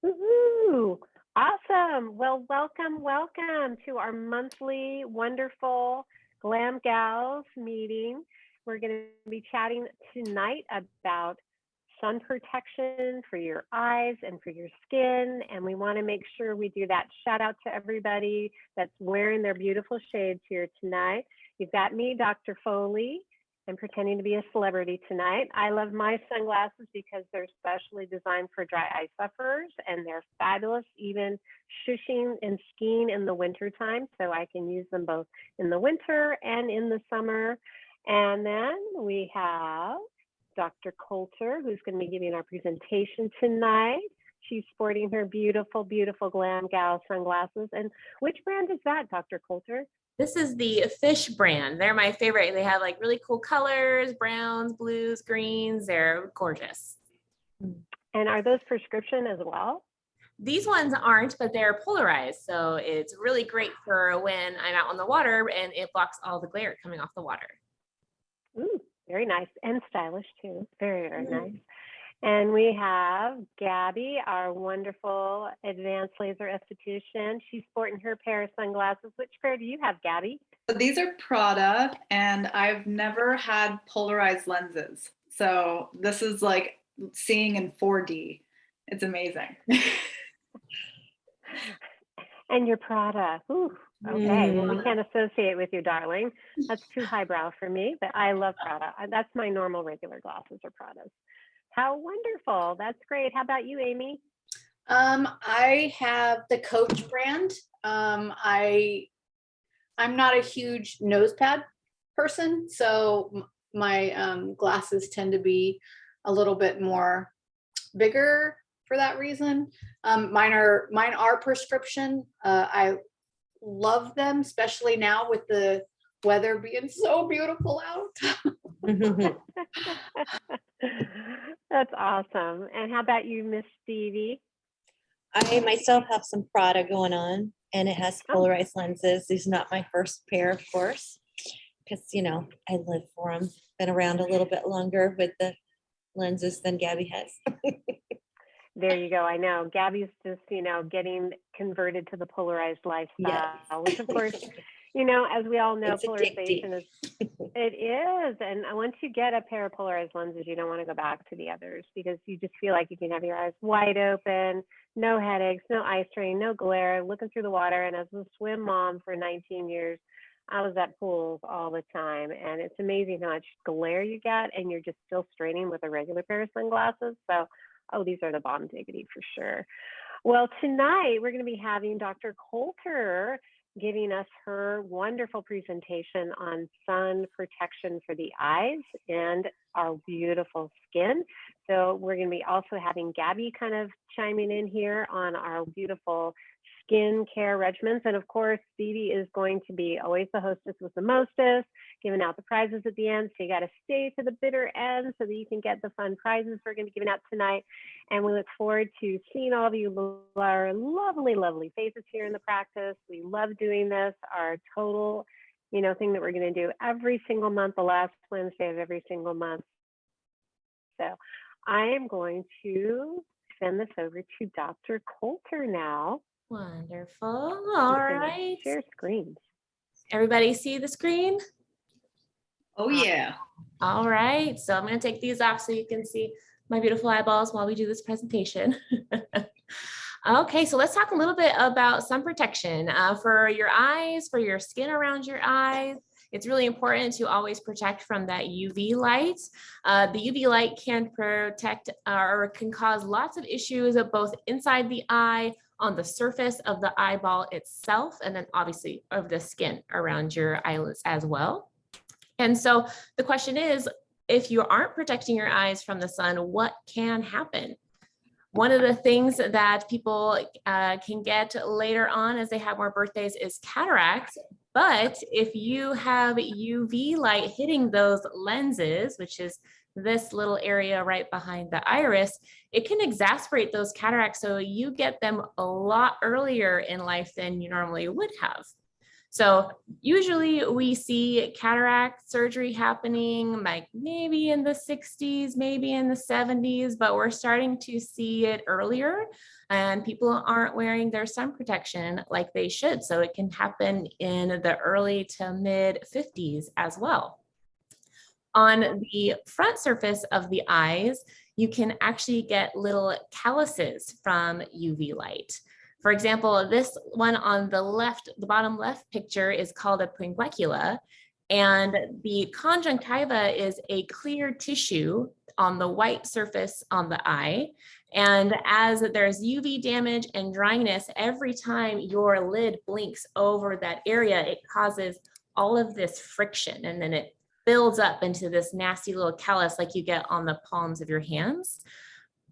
Woohoo! Awesome. Well, welcome to our monthly wonderful Glam Gals meeting. We're going to be chatting tonight about sun protection for your eyes and for your skin. And we want to make sure we do that. Shout out to everybody that's wearing their beautiful shades here tonight. You've got me, Dr. Foley. I'm pretending to be a celebrity tonight. I love my sunglasses because they're specially designed for dry eye sufferers, and they're fabulous, even shushing and skiing in the winter time. So I can use them both in the winter and in the summer. And then we have Dr. Coulter, who's going to be giving our presentation tonight. She's sporting her beautiful, beautiful Glam Gal sunglasses. And which brand is that, Dr. Coulter? This is the Fish brand. They're my favorite. They have like really cool colors, browns, blues, greens. They're gorgeous. And are those prescription as well? These ones aren't, but they're polarized. So it's really great for when I'm out on the water and it blocks all the glare coming off the water. Ooh, very nice and stylish too. Very, very nice. And we have Gabby, our wonderful advanced laser esthetician. She's sporting her pair of sunglasses. Which pair do you have, Gabby? These are Prada, and I've never had polarized lenses. So this is like seeing in 4D. It's amazing. And you're Prada. Ooh, okay. Well, we can't associate with you, darling. That's too highbrow for me, but I love Prada. That's my normal regular glasses are Pradas. How wonderful. That's great. How about you, Amy? I have the Coach brand. I'm not a huge nose pad person, so my glasses tend to be a little bit more bigger for that reason. Mine are prescription. I love them, especially now with the weather being so beautiful out. That's awesome. And how about you, Miss Stevie? I myself have some Prada going on, and it has polarized lenses. These are not my first pair, of course, because, you know, I live for them. Been around a little bit longer with the lenses than Gabby has. There you go. I know. Gabby's just, you know, getting converted to the polarized lifestyle, which, of course, you know, as we all know, It's polarization addictive. it is. And once you get a pair of polarized lenses, you don't want to go back to the others because you just feel like you can have your eyes wide open, no headaches, no eye strain, no glare, looking through the water. And as a swim mom for 19 years, I was at pools all the time. And it's amazing how much glare you get and you're just still straining with a regular pair of sunglasses. So, oh, these are the bomb diggity for sure. Well, tonight we're going to be having Dr. Coulter giving us her wonderful presentation on sun protection for the eyes and our beautiful skin. So we're going to be also having Gabby kind of chiming in here on our beautiful skin care regimens. And of course, Stevie is going to be always the hostess with the mostest, giving out the prizes at the end. So you got to stay to the bitter end so that you can get the fun prizes we're going to be giving out tonight. And we look forward to seeing all of you, our lovely, lovely faces here in the practice. We love doing this, our total, you know, thing that we're going to do every single month, the last Wednesday of every single month. So I am going to send this over to Dr. Coulter now. Wonderful. All right. Share screens. Everybody see the screen? Oh, yeah. All right. So I'm going to take these off so you can see my beautiful eyeballs while we do this presentation. Okay, so let's talk a little bit about sun protection for your eyes, for your skin around your eyes. It's really important to always protect from that UV light. The UV light can protect or can cause lots of issues of both inside the eye, on the surface of the eyeball itself, and then obviously over the skin around your eyelids as well. And so the question is, if you aren't protecting your eyes from the sun, what can happen? One of the things that people can get later on as they have more birthdays is cataracts. But if you have UV light hitting those lenses, which is this little area right behind the iris, it can exacerbate those cataracts. So you get them a lot earlier in life than you normally would have. So usually we see cataract surgery happening like maybe in the 60s, maybe in the 70s, but we're starting to see it earlier and people aren't wearing their sun protection like they should. So it can happen in the early to mid 50s as well. On the front surface of the eyes, you can actually get little calluses from UV light. For example, this one on the left, the bottom left picture is called a pinguecula, and the conjunctiva is a clear tissue on the white surface on the eye. And as there's UV damage and dryness, every time your lid blinks over that area, it causes all of this friction, and then it builds up into this nasty little callus like you get on the palms of your hands.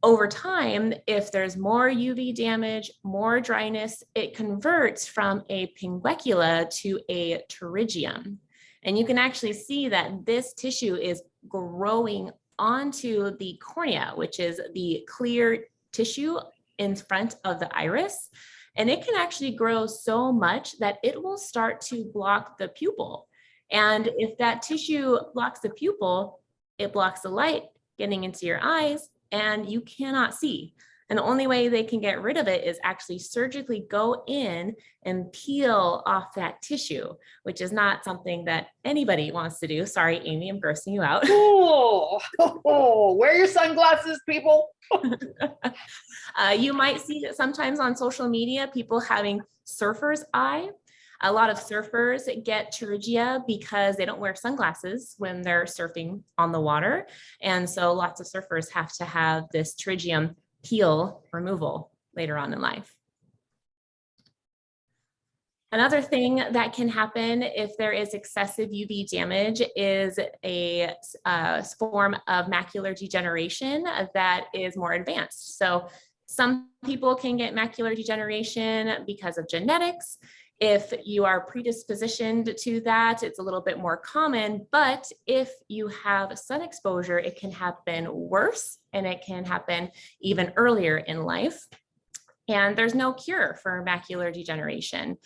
Over time, if there's more UV damage, more dryness, it converts from a pinguecula to a pterygium. And you can actually see that this tissue is growing onto the cornea, which is the clear tissue in front of the iris. And it can actually grow so much that it will start to block the pupil. And if that tissue blocks the pupil, it blocks the light getting into your eyes and you cannot see. And the only way they can get rid of it is actually surgically go in and peel off that tissue, which is not something that anybody wants to do. Sorry, Amy, I'm grossing you out. Oh, wear your sunglasses, people. You might see that sometimes on social media, people having surfer's eye. A lot of surfers get pterygia because they don't wear sunglasses when they're surfing on the water. And so lots of surfers have to have this pterygium peel removal later on in life. Another thing that can happen if there is excessive UV damage is a form of macular degeneration that is more advanced. So some people can get macular degeneration because of genetics. If you are predispositioned to that, it's a little bit more common, but if you have sun exposure, it can happen worse and it can happen even earlier in life. And there's no cure for macular degeneration.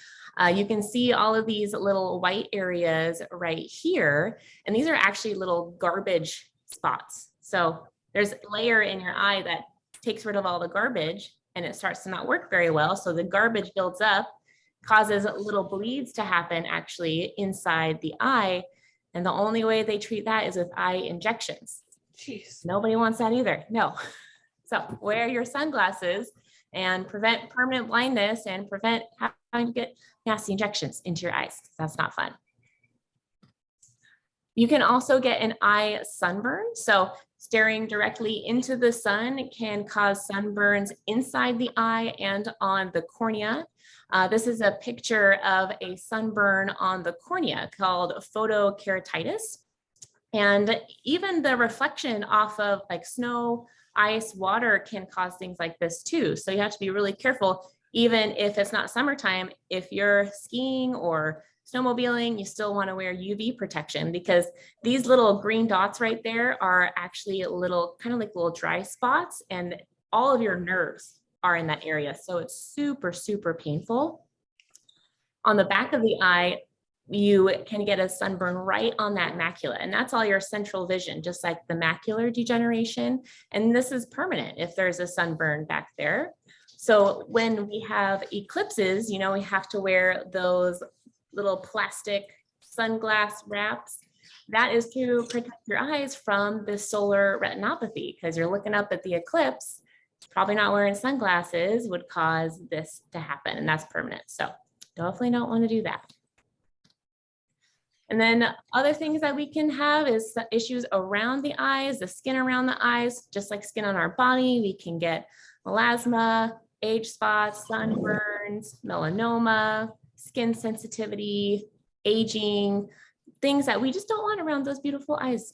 You can see all of these little white areas right here, and these are actually little garbage spots. So there's a layer in your eye that takes rid of all the garbage and it starts to not work very well. So the garbage builds up, causes little bleeds to happen actually inside the eye. And the only way they treat that is with eye injections. Jeez. Nobody wants that either. No. So wear your sunglasses and prevent permanent blindness and prevent having to get nasty injections into your eyes. That's not fun. You can also get an eye sunburn. So staring directly into the sun can cause sunburns inside the eye and on the cornea. This is a picture of a sunburn on the cornea called photokeratitis. And even the reflection off of like snow, ice, water can cause things like this too. So you have to be really careful, even if it's not summertime. If you're skiing or snowmobiling, you still want to wear UV protection because these little green dots right there are actually little, kind of like little dry spots, and all of your nerves are in that area. So it's super, super painful. On the back of the eye, you can get a sunburn right on that macula, and that's all your central vision, just like the macular degeneration. And this is permanent if there's a sunburn back there. So when we have eclipses, you know, we have to wear those little plastic sunglass wraps. That is to protect your eyes from the solar retinopathy, because you're looking up at the eclipse, probably not wearing sunglasses would cause this to happen, and that's permanent. So definitely don't want to do that. And then other things that we can have is issues around the eyes, the skin around the eyes, just like skin on our body. We can get melasma, age spots, sunburns, melanoma, skin sensitivity, aging, things that we just don't want around those beautiful eyes.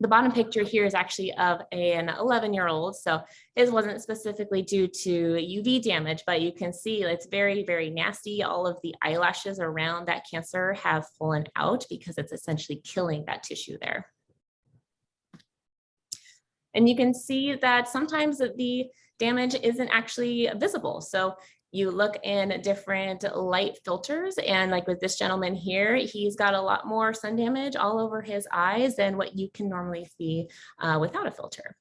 The bottom picture here is actually of an 11-year-old. So it wasn't specifically due to UV damage, but you can see it's very, very nasty. All of the eyelashes around that cancer have fallen out because it's essentially killing that tissue there. And you can see that sometimes the damage isn't actually visible. So You look in different light filters, and like with this gentleman here, he's got a lot more sun damage all over his eyes than what you can normally see without a filter.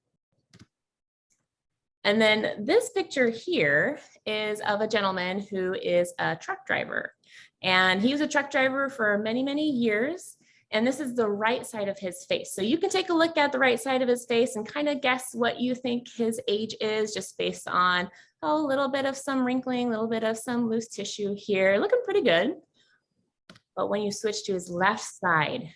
And then this picture here is of a gentleman who is a truck driver. And he was a truck driver for many, many years. And this is the right side of his face. So you can take a look at the right side of his face and kind of guess what you think his age is just based on a little bit of some wrinkling, a little bit of some loose tissue here, looking pretty good. But when you switch to his left side,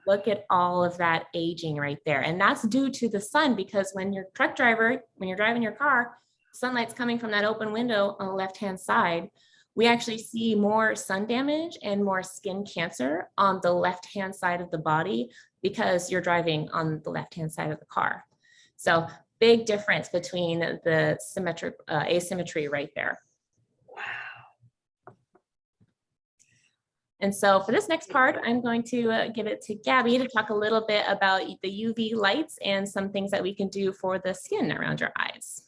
look at all of that aging right there. And that's due to the sun, because when you're a truck driver, when you're driving your car, sunlight's coming from that open window on the left-hand side. We actually see more sun damage and more skin cancer on the left-hand side of the body because you're driving on the left-hand side of the car. So big difference between the asymmetry right there. And so for this next part, I'm going to give it to Gabby to talk a little bit about the UV lights and some things that we can do for the skin around your eyes.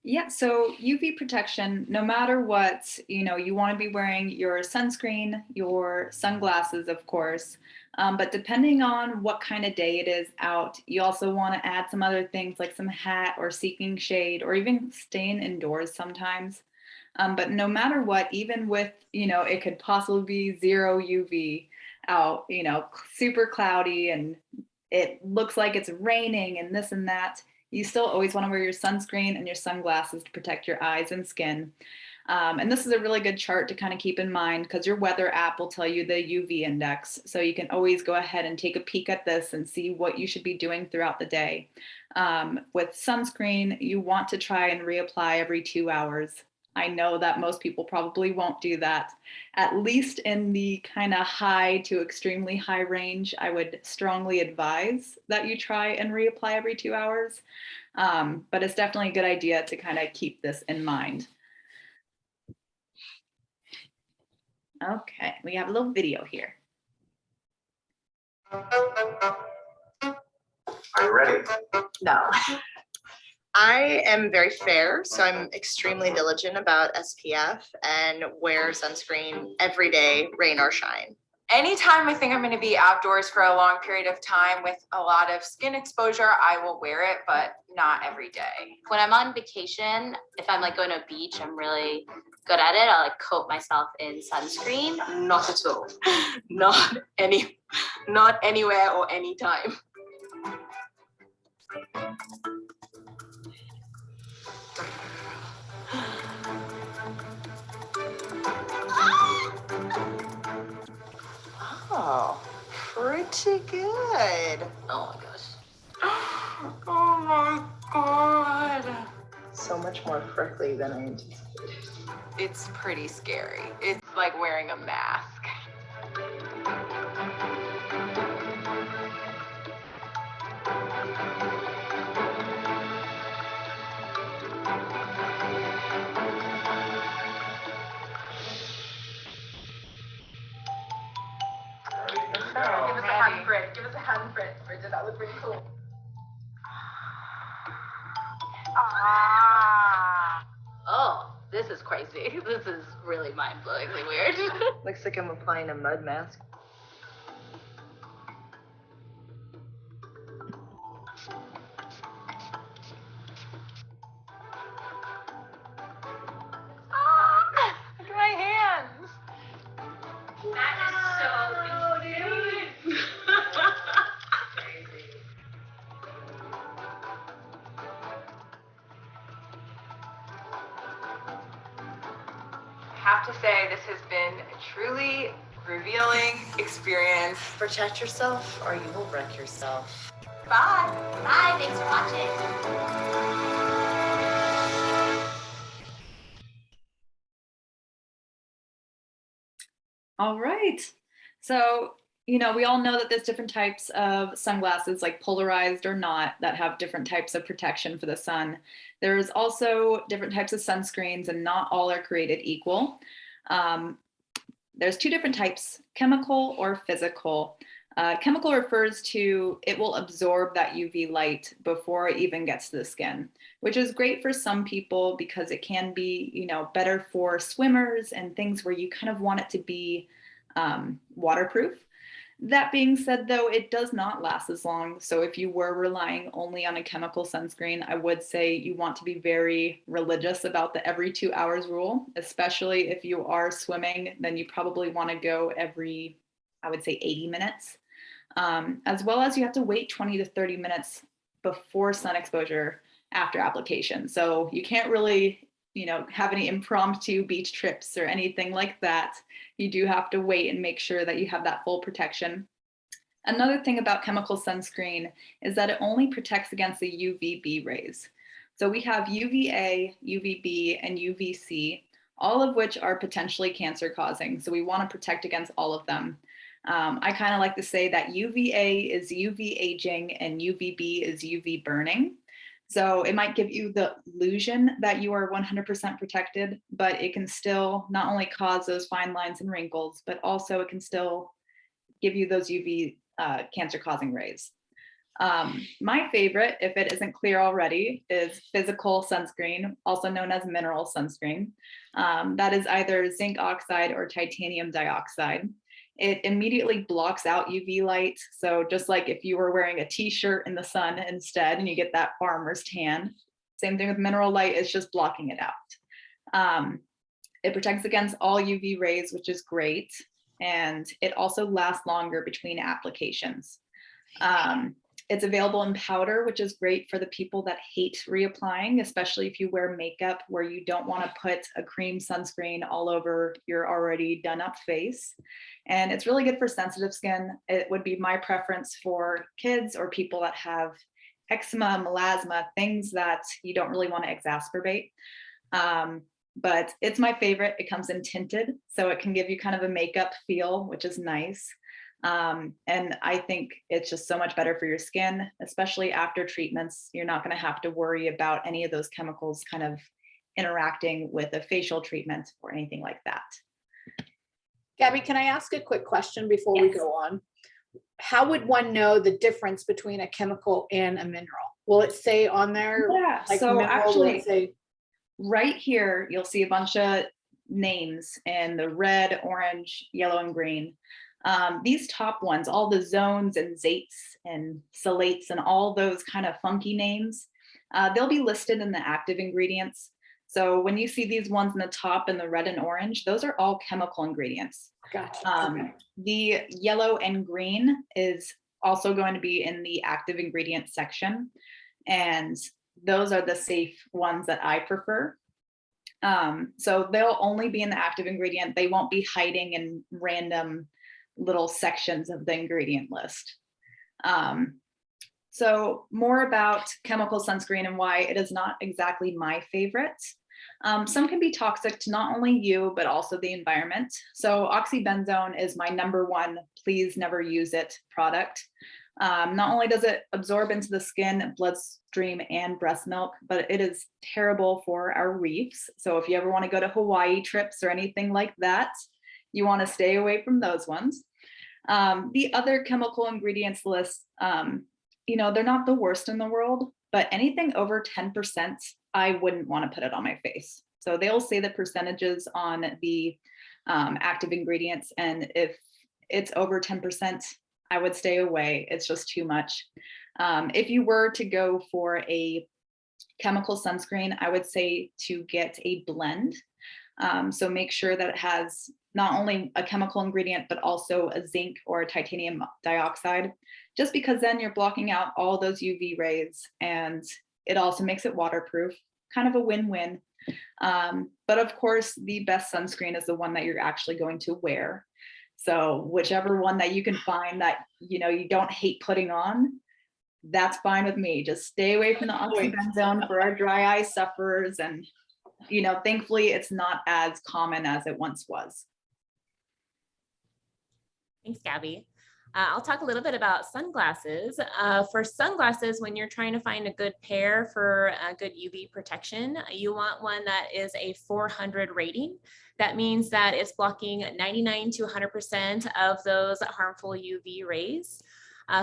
Yeah, so UV protection, no matter what, you want to be wearing your sunscreen, your sunglasses, of course, but depending on what kind of day it is out, you also want to add some other things like some hat or seeking shade or even staying indoors sometimes. But no matter what, even with, it could possibly be 0 UV out, super cloudy and it looks like it's raining and this and that, you still always want to wear your sunscreen and your sunglasses to protect your eyes and skin. And this is a really good chart to kind of keep in mind because your weather app will tell you the UV index. So you can always go ahead and take a peek at this and see what you should be doing throughout the day. With sunscreen, you want to try and reapply every 2 hours. I know that most people probably won't do that. At least in the kind of high to extremely high range, I would strongly advise that you try and reapply every 2 hours. But it's definitely a good idea to kind of keep this in mind. Okay, we have a little video here. Are you ready? No. I am very fair, so I'm extremely diligent about SPF and wear sunscreen every day, rain or shine. Anytime I think I'm going to be outdoors for a long period of time with a lot of skin exposure, I will wear it, but not every day. When I'm on vacation, if I'm like going to a beach, I'm really good at it. I'll like coat myself in sunscreen. Not at all. Not anywhere or anytime. Oh, pretty good. Oh my gosh. Oh my God. So much more freckly than I anticipated. It's pretty scary. It's like wearing a mask. Give us a hand print. Give us a hand print. Bridget, that look really cool. Oh, this is crazy. This is really mind-blowingly weird. Looks like I'm applying a mud mask. Look at my hands. That is so dude. I have to say, this has been a truly revealing experience. Protect yourself or you will wreck yourself. Bye. Bye, thanks for watching. All right. So, we all know that there's different types of sunglasses, like polarized or not, that have different types of protection for the sun. There's also different types of sunscreens, and not all are created equal. There's two different types, chemical or physical. Chemical refers to it will absorb that UV light before it even gets to the skin, which is great for some people because it can be, you know, better for swimmers and things where you kind of want it to be waterproof. That being said, though, it does not last as long. So if you were relying only on a chemical sunscreen, I would say you want to be very religious about the every 2 hours rule, especially if you are swimming, then you probably want to go every, I would say 80 minutes. As well as you have to wait 20 to 30 minutes before sun exposure after application. So you can't really, you know, have any impromptu beach trips or anything like that. You do have to wait and make sure that you have that full protection. Another thing about chemical sunscreen is that it only protects against the UVB rays. So we have UVA, UVB, and UVC, all of which are potentially cancer causing. So we want to protect against all of them. I kind of like to say that UVA is UV aging and UVB is UV burning. So it might give you the illusion that you are 100% protected, but it can still not only cause those fine lines and wrinkles, but also it can still give you those UV cancer causing rays. My favorite, if it isn't clear already, is physical sunscreen, also known as mineral sunscreen. That is either zinc oxide or titanium dioxide. It immediately blocks out UV light. So just like if you were wearing a t-shirt in the sun instead and you get that farmer's tan, same thing with mineral light, it's just blocking it out. It protects against all UV rays, which is great. And it also lasts longer between applications. It's available in powder, which is great for the people that hate reapplying, especially if you wear makeup where you don't want to put a cream sunscreen all over your already done up face. And it's really good for sensitive skin. It would be my preference for kids or people that have eczema, melasma, things that you don't really want to exacerbate. But it's my favorite. It comes in tinted, so it can give you kind of a makeup feel, which is nice. And I think it's just so much better for your skin, especially after treatments. You're not going to have to worry about any of those chemicals kind of interacting with a facial treatment or anything like that. Gabby, can I ask a quick question before we Yes. go on? How would one know the difference between a chemical and a mineral? Will it say on there? Yeah, Like so mineral, will actually it say, right here, you'll see a bunch of names in the red, orange, yellow, and green. These top ones, all the zones and zates and salates and all those kind of funky names, they'll be listed in the active ingredients. So when you see these ones in the top in the red and orange, those are all chemical ingredients. gotcha. Okay. The yellow and green is also going to be in the active ingredient section. And those are the safe ones that I prefer. So they'll only be in the active ingredient. They won't be hiding in random little sections of the ingredient list. So more about chemical sunscreen and why it is not exactly my favorite. Some can be toxic to not only you, but also the environment. So oxybenzone is my #1, please never use it product. Not only does it absorb into the skin, bloodstream, and breast milk, but it is terrible for our reefs. So if you ever want to go to Hawaii trips or anything like that, you want to stay away from those ones. The other chemical ingredients list, you know, they're not the worst in the world, but anything over 10%, I wouldn't want to put it on my face. So they'll say the percentages on the active ingredients, and if it's over 10%, I would stay away. It's just too much. If you were to go for a chemical sunscreen, I would say to get a blend. So make sure that it has not only a chemical ingredient, but also a zinc or a titanium dioxide, just because then you're blocking out all those UV rays, and it also makes it waterproof, kind of a win-win. But of course, the best sunscreen is the one that you're actually going to wear. So whichever one that you can find that, you know, you don't hate putting on, that's fine with me. Just stay away from the oxybenzone for our dry eye sufferers. And, you know, thankfully it's not as common as it once was. Thanks, Gabby. I'll talk a little bit about sunglasses. For sunglasses, when you're trying to find a good pair for a good UV protection, you want one that is a 400 rating. That means that it's blocking 99 to 100% of those harmful UV rays.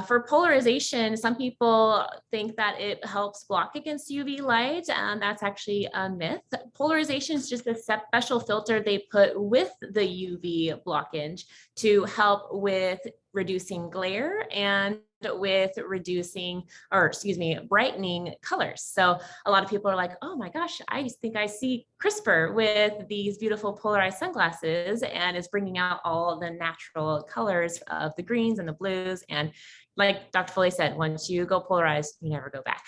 For polarization, some people think that it helps block against UV light, and that's actually a myth. Polarization is just a special filter they put with the UV blockage to help with reducing glare and with reducing, or excuse me, brightening colors. So a lot of people are like, oh my gosh, I just think I see crisper with these beautiful polarized sunglasses, and it's bringing out all the natural colors of the greens and the blues. And like Dr. Foley said, once you go polarized, you never go back.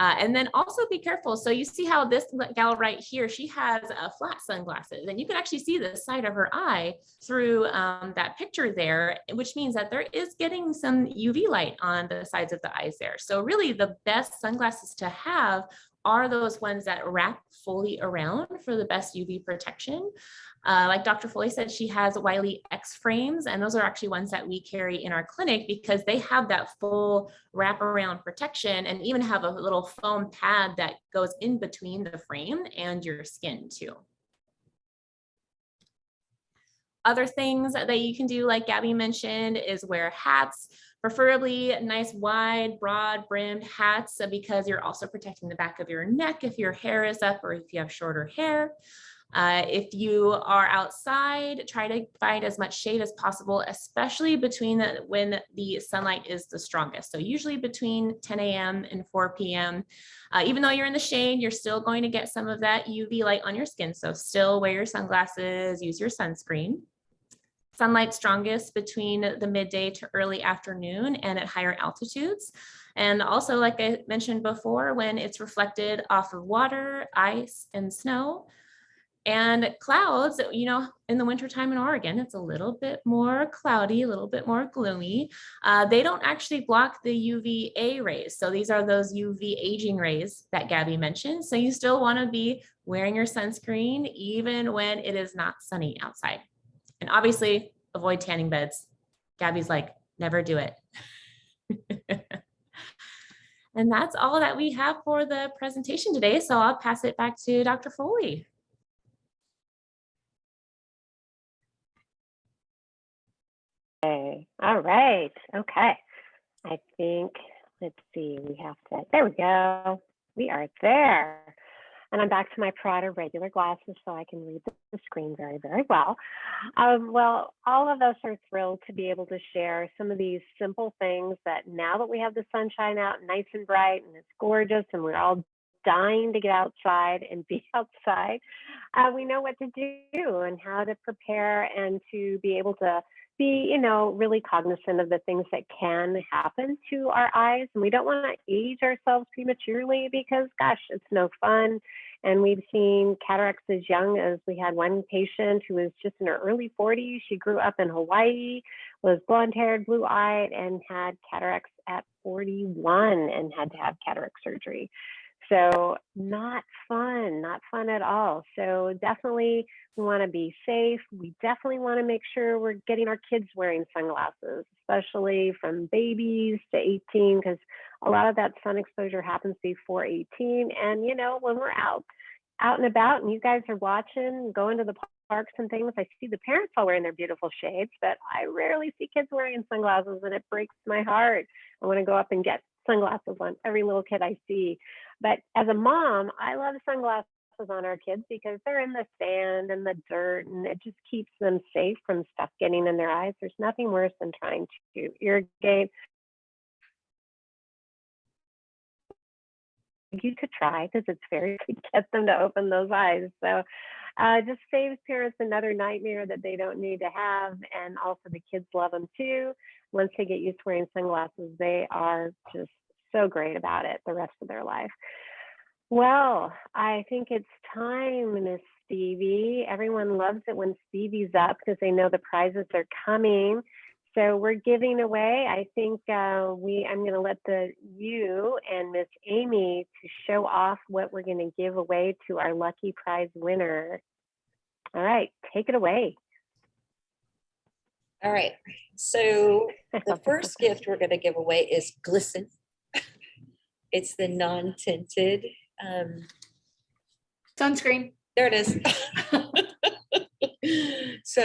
And then also be careful. So you see how this gal right here, she has flat sunglasses, and you can actually see the side of her eye through that picture there, which means that there is getting some UV light on the sides of the eyes there. So really the best sunglasses to have are those ones that wrap fully around for the best UV protection. Like Dr. Foley said, she has Wiley X frames, and those are actually ones that we carry in our clinic because they have that full wraparound protection and even have a little foam pad that goes in between the frame and your skin too. Other things that you can do, like Gabby mentioned, is wear hats, preferably nice, wide, broad brimmed hats, because you're also protecting the back of your neck if your hair is up or if you have shorter hair. If you are outside, try to find as much shade as possible, especially between when the sunlight is the strongest. So usually between 10 a.m. and 4 p.m. Even though you're in the shade, you're still going to get some of that UV light on your skin. So still wear your sunglasses, use your sunscreen. Sunlight strongest between the midday to early afternoon and at higher altitudes. And also, like I mentioned before, when it's reflected off of water, ice, and snow. And clouds, you know, in the wintertime in Oregon, it's a little bit more cloudy, a little bit more gloomy. They don't actually block the UVA rays. So these are those UV aging rays that Gabby mentioned. So you still want to be wearing your sunscreen even when it is not sunny outside. And obviously avoid tanning beds. Gabby's like, never do it. And that's all that we have for the presentation today. So I'll pass it back to Dr. Foley. Okay. All right. Okay. I think, let's see, we have to, there we go. We are there. And I'm back to my Prada regular glasses so I can read the screen very, very well. Well, all of us are thrilled to be able to share some of these simple things that now that we have the sunshine out nice and bright and it's gorgeous and we're all dying to get outside and be outside, we know what to do and how to prepare and to be able to be, you know, really cognizant of the things that can happen to our eyes. And we don't want to age ourselves prematurely because, gosh, it's no fun. And we've seen cataracts as young as we had one patient who was just in her early 40s. She grew up in Hawaii, was blonde-haired, blue-eyed, and had cataracts at 41 and had to have cataract surgery. So not fun at all. So definitely we want to be safe. We definitely want to make sure we're getting our kids wearing sunglasses, especially from babies to 18, because a lot of that sun exposure happens before 18. And, you know, when we're out and about and you guys are watching, going to the parks and things, I see the parents all wearing their beautiful shades, but I rarely see kids wearing sunglasses, and it breaks my heart. I want to go up and get sunglasses on every little kid I see. But as a mom, I love sunglasses on our kids because they're in the sand and the dirt, and it just keeps them safe from stuff getting in their eyes. There's nothing worse than trying to irrigate. You could try because it's very to get them to open those eyes. So just saves parents another nightmare that they don't need to have. And also the kids love them too. Once they get used to wearing sunglasses, they are just so great about it the rest of their life. Well, I think it's time, Miss Stevie. Everyone loves it when Stevie's up because they know the prizes are coming. So we're giving away, I think I'm going to let you and Miss Amy to show off what we're going to give away to our lucky prize winner. All right, take it away. All right. So the first gift we're going to give away is Glisten. It's the non-tinted. Sunscreen. There it is. So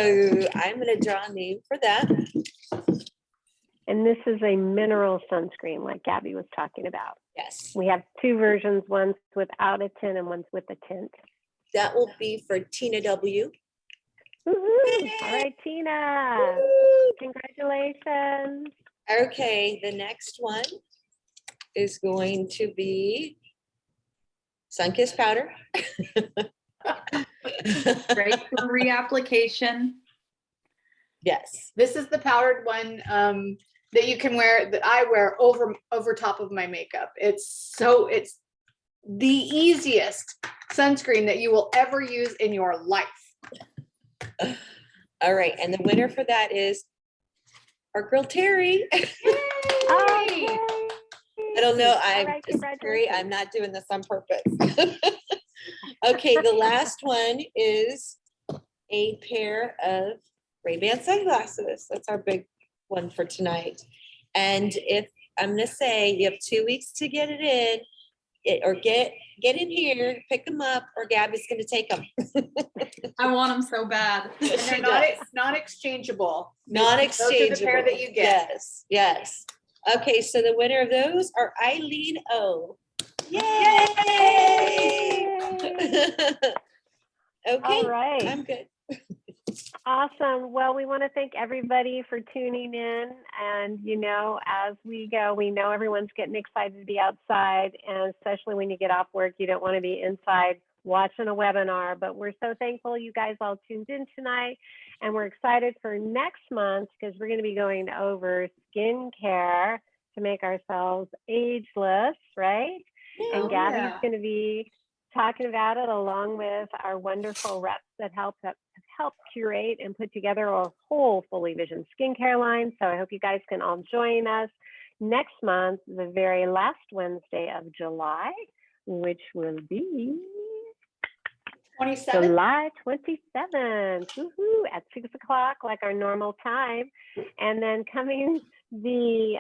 I'm going to draw a name for that. And this is a mineral sunscreen like Gabby was talking about. Yes. We have two versions, one's without a tint and one's with a tint. That will be for Tina W. Woo-hoo. All right, Tina, Woo! congratulations. Okay, the next one is going to be Sunkissed Powder. Great for reapplication. Yes. This is the powdered one that you can wear, that I wear over top of my makeup. It's the easiest sunscreen that you will ever use in your life. All right, and the winner for that is our girl Terry. Oh, yay. I don't know. All I'm right, Terry. I'm not doing this on purpose. Okay, the last one is a pair of Ray-Ban sunglasses. That's our big one for tonight. And if I'm gonna say you have 2 weeks to get it in, or get in here, pick them up, or Gabby's gonna take them. I want them so bad. And they're not exchangeable. Non-exchangeable. Those are the pair that you get. Yes, yes. Okay, so the winner of those are Eileen O. Yay! All Okay, right. I'm good. Awesome. Well, we want to thank everybody for tuning in. And, you know, as we go, we know everyone's getting excited to be outside. And especially when you get off work, you don't want to be inside watching a webinar. But we're so thankful you guys all tuned in tonight. And we're excited for next month because we're going to be going over skincare to make ourselves ageless, right? And Gabby's going to be talking about it along with our wonderful reps that help curate and put together a whole Fully Vision skincare line. So I hope you guys can all join us next month, the very last Wednesday of July, which will be 27th. July 27th, woohoo, at 6 o'clock, like our normal time. And then coming the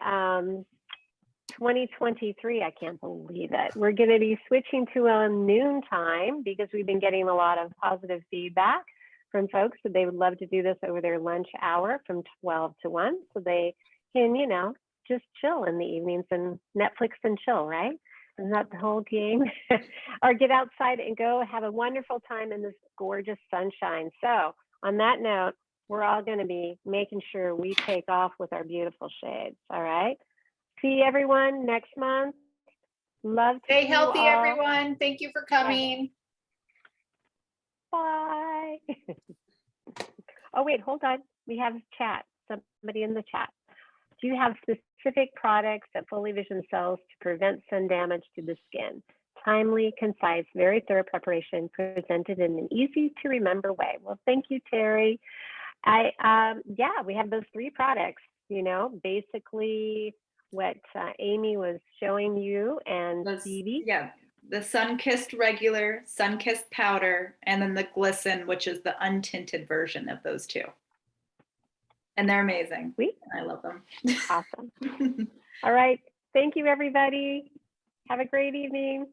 2023, I can't believe it. We're going to be switching to a noon time because we've been getting a lot of positive feedback from folks that they would love to do this over their lunch hour from 12 to 1. So they can, you know, just chill in the evenings and Netflix and chill, right? Isn't that the whole game? Or get outside and go have a wonderful time in this gorgeous sunshine. So on that note, we're all going to be making sure we take off with our beautiful shades. All right. See everyone next month. Love to Stay see healthy, you all. everyone. Thank you for coming. Bye. Oh, wait, hold on. We have chat. Somebody in the chat. Do you have specific products that Fully Vision sells to prevent sun damage to the skin? Timely, concise, very thorough preparation presented in an easy to remember way. Well, thank you, Terry. Yeah, we have those 3 products, you know, basically what Amy was showing you and Stevie. Yeah, the Sun-Kissed regular, Sun-Kissed powder, and then the Glisten, which is the untinted version of those 2. And they're amazing. Sweet. I love them. Awesome. All right. Thank you, everybody. Have a great evening.